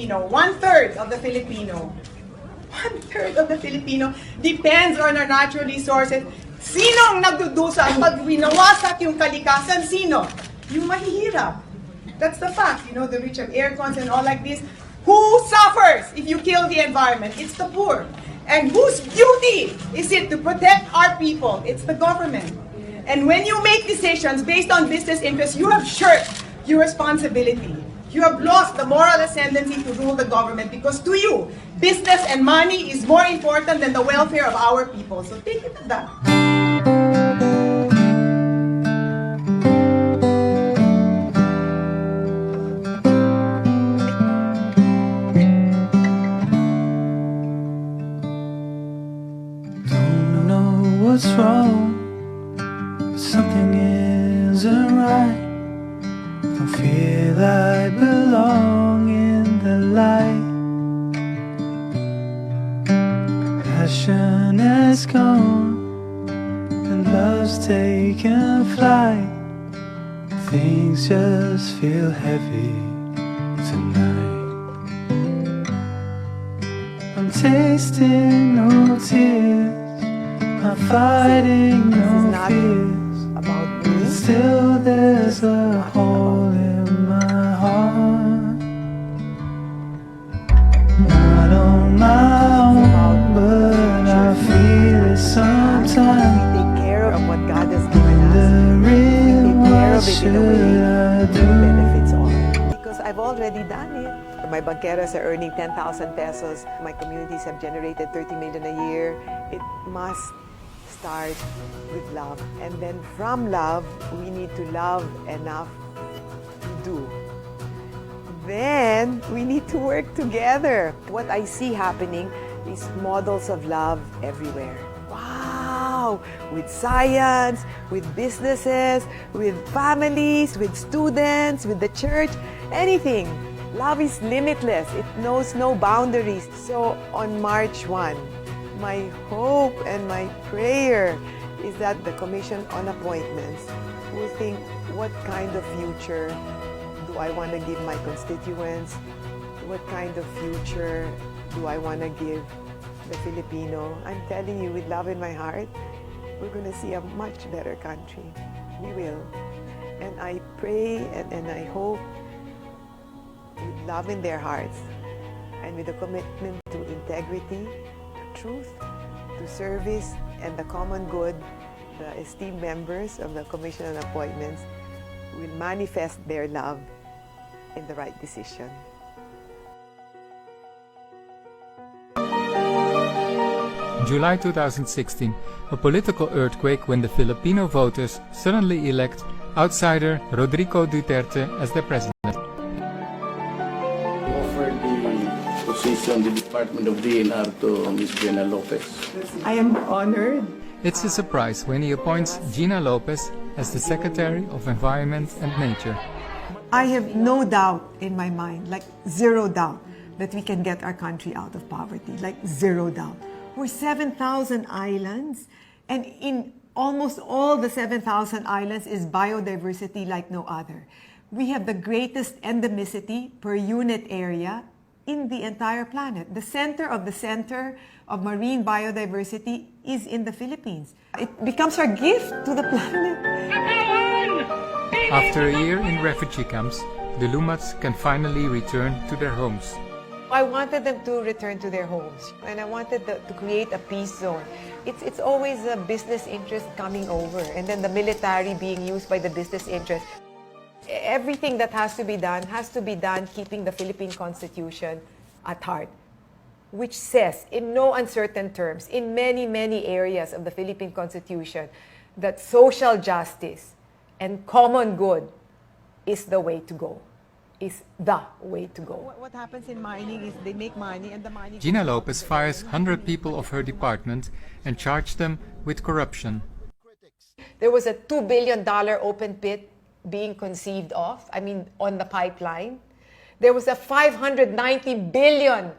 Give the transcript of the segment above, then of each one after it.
Filipino, one-third of the Filipino, one-third of the Filipino depends on our natural resources. Sinong nagdudusa pag winawasak yung kalikasan? Sino? Yung mahihirap. That's the fact. You know, the rich have air cons and all like this. Who suffers if you kill the environment? It's the poor. And whose duty is it to protect our people? It's the government. And when you make decisions based on business interests, you have shirked your responsibility. You have lost the moral ascendancy to rule the government because to you, business and money is more important than the welfare of our people. So take it to that. Don't know what's wrong, but something isn't right. Don't feel I belong in the light. Passion has gone and love's taken flight. Things just feel heavy tonight. I'm tasting no tears, I'm fighting no fears. About me. Still there's a hole in my heart. Not on my own, but I feel it sometimes. We take care of what God has given us. Wondering Take care what of it in a should way I that do? benefits all. Because I've already done it. My banqueros are earning 10,000 pesos. My communities have generated 30 million a year. It must start with love. And then from love, we need to love enough to do. Then we need to work together. What I see happening is models of love everywhere. Wow! With science, with businesses, with families, with students, with the church, anything. Love is limitless. It knows no boundaries. So on March 1, my hope and my prayer is that the Commission on Appointments will think, what kind of future do I want to give my constituents? What kind of future do I want to give the Filipino? I'm telling you, with love in my heart, we're going to see a much better country. We will. And I pray and I hope, with love in their hearts and with a commitment to integrity, to truth, to service, and the common good, the esteemed members of the Commission on Appointments will manifest their love in the right decision. July 2016, a political earthquake when the Filipino voters suddenly elect outsider Rodrigo Duterte as their president. Offered the position, the Department of DNR to Ms. Gina Lopez. I am honored. It's a surprise when he appoints Gina Lopez as the Secretary of Environment and Nature. I have no doubt in my mind, like zero doubt, that we can get our country out of poverty, like zero doubt. We're 7,000 islands, and in almost all the 7,000 islands is biodiversity like no other. We have the greatest endemicity per unit area in the entire planet. The center of marine biodiversity is in the Philippines. It becomes our gift to the planet. After a year in refugee camps, the Lumats can finally return to their homes. I wanted them to return to their homes, and I wanted to create a peace zone. It's always a business interest coming over, and then the military being used by the business interest. Everything that has to be done keeping the Philippine Constitution at heart, which says in no uncertain terms, in many, many areas of the Philippine Constitution, that social justice and common good is the way to go. Is the way to go. What happens in mining is they make money and the money... Gina Lopez fires 100 people of her department and charged them with corruption. There was a $2 billion open pit being conceived of, on the pipeline. There was a 590 billion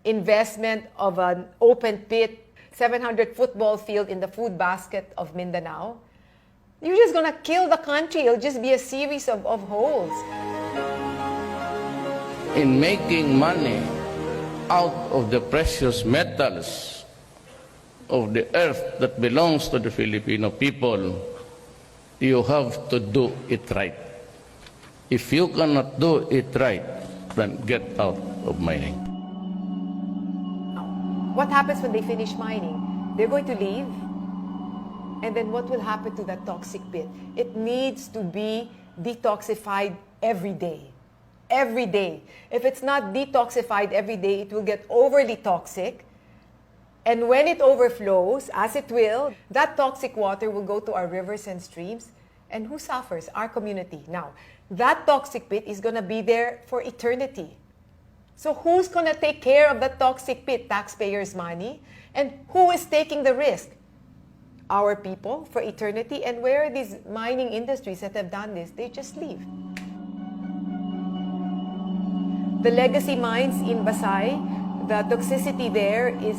investment of an open pit, 700 football field in the food basket of Mindanao. You're just gonna kill the country. It'll just be a series of holes. in making money out of the precious metals of the earth that belongs to the Filipino people, you have to do it right. If you cannot do it right, then get out of mining. What happens when they finish mining? They're going to leave. And then what will happen to that toxic pit? It needs to be detoxified every day. Every day. If it's not detoxified every day, it will get overly toxic. And when it overflows, as it will, that toxic water will go to our rivers and streams. And who suffers? Our community. Now, that toxic pit is going to be there for eternity. So who's going to take care of that toxic pit? Taxpayers' money. And who is taking the risk? Our people for eternity. And where are these mining industries that have done this? They just leave. The legacy mines in Basay, the toxicity there is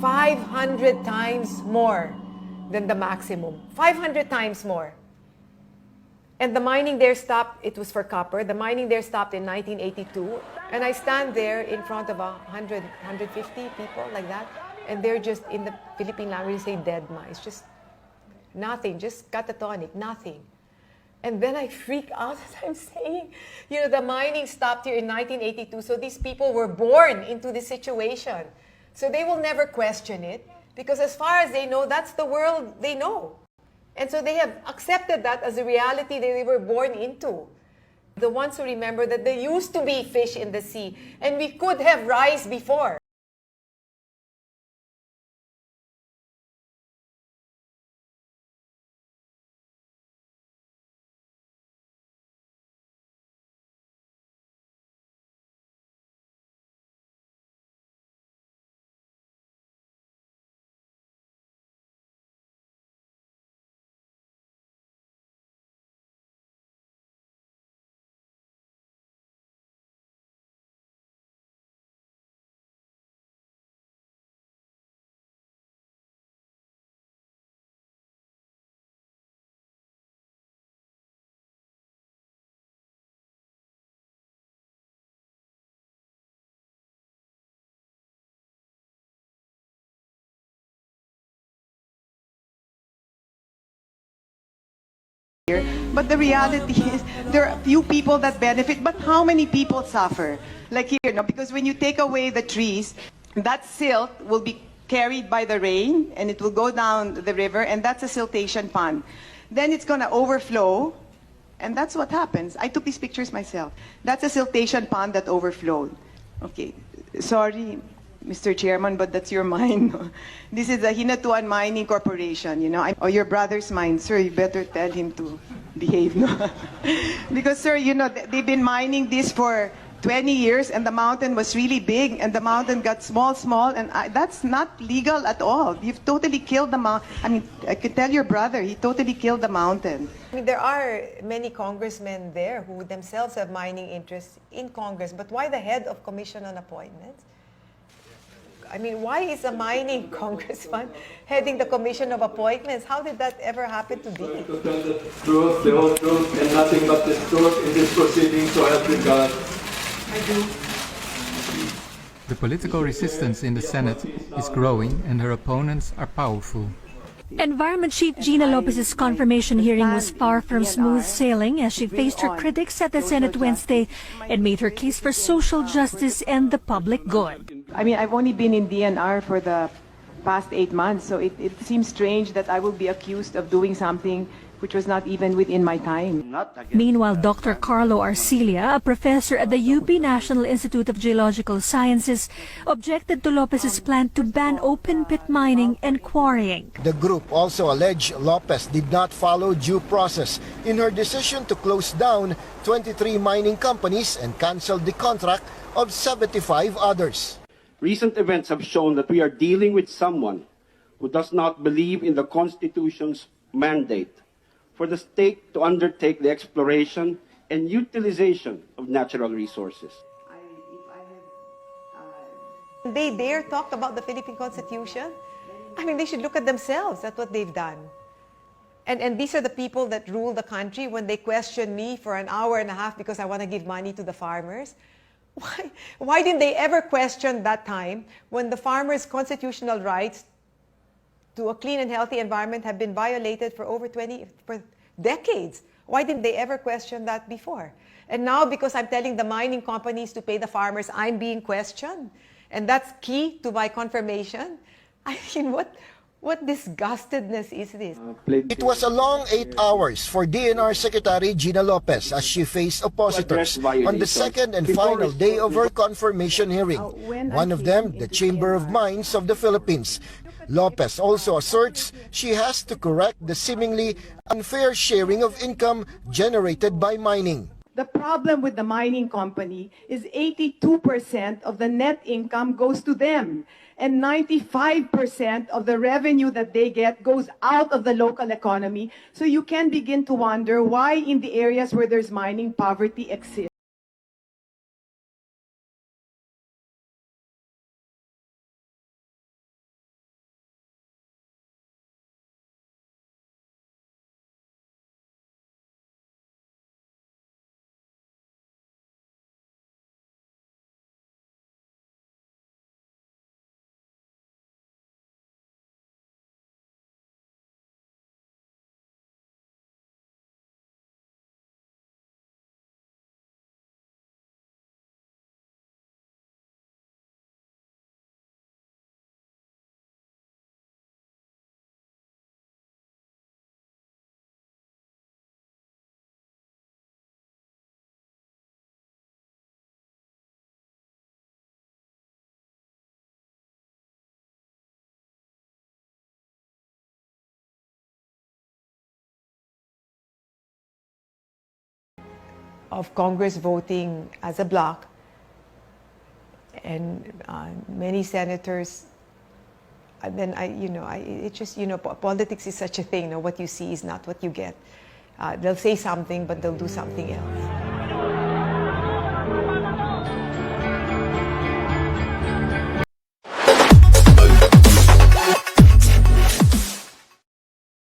500 times more than the maximum. 500 times more. And the mining there stopped, it was for copper, the mining there stopped in 1982. And I stand there in front of 100, 150 people like that. And they're just, in the Philippine language, they say dead mice. Just nothing, just catatonic, nothing. And then I freak out as I'm saying, you know, the mining stopped here in 1982. So these people were born into this situation. So they will never question it. Because as far as they know, that's the world they know. And so they have accepted that as a reality that they were born into. The ones who remember that there used to be fish in the sea and we could have rice before. But the reality is there are few people that benefit, but how many people suffer? Like here, no? Because when you take away the trees, that silt will be carried by the rain and it will go down the river, and that's a siltation pond. Then it's going to overflow, and that's what happens. I took these pictures myself. That's a siltation pond that overflowed. Okay, sorry, Mr. Chairman, but that's your mine. This is the Hinatuan Mining Corporation, you know. Or your brother's mine. Sir, you better tell him to behave, no? Because, sir, you know, they've been mining this for 20 years, and the mountain was really big, and the mountain got small, and that's not legal at all. You've totally killed the mountain. I mean, I can tell your brother, he totally killed the mountain. I mean, there are many congressmen there who themselves have mining interests in Congress, but why the head of Commission on Appointments? I mean, why is a mining congressman heading the Commission of Appointments? How did that ever happen to be? To tell the truth, the whole truth, and nothing but the truth in this proceeding, so help me God. I do. The political resistance in the Senate is growing and her opponents are powerful. Environment Chief Gina Lopez's confirmation hearing was far from smooth sailing as she faced her critics at the Senate Wednesday and made her case for social justice and the public good. I mean, I've only been in DNR for the past 8 months, so it seems strange that I will be accused of doing something which was not even within my time. Meanwhile, Dr. Carlo Arcilia, a professor at the UP National Institute of Geological Sciences, objected to Lopez's plan to ban open-pit mining and quarrying. The group also alleged Lopez did not follow due process in her decision to close down 23 mining companies and cancel the contract of 75 others. Recent events have shown that we are dealing with someone who does not believe in the Constitution's mandate for the state to undertake the exploration and utilization of natural resources. They dare talk about the Philippine Constitution? I mean, they should look at themselves at what they've done. And these are the people that rule the country when they question me for an hour and a half because I want to give money to the farmers. Why didn't they ever question that time when the farmers' constitutional rights to a clean and healthy environment have been violated for for decades? Why didn't they ever question that before? And now, because I'm telling the mining companies to pay the farmers, I'm being questioned. And that's key to my confirmation. I mean, what disgustedness is this? It was a long 8 hours for DNR Secretary Gina Lopez as she faced oppositors on the second and final day of her confirmation hearing. One of them, the Chamber of Mines of the Philippines. Lopez also asserts she has to correct the seemingly unfair sharing of income generated by mining. The problem with the mining company is 82% of the net income goes to them, and 95% of the revenue that they get goes out of the local economy. So you can begin to wonder why in the areas where there's mining, poverty exists. Of Congress voting as a bloc, and many senators. And then politics is such a thing. What you see is not what you get. They'll say something, but they'll do something else.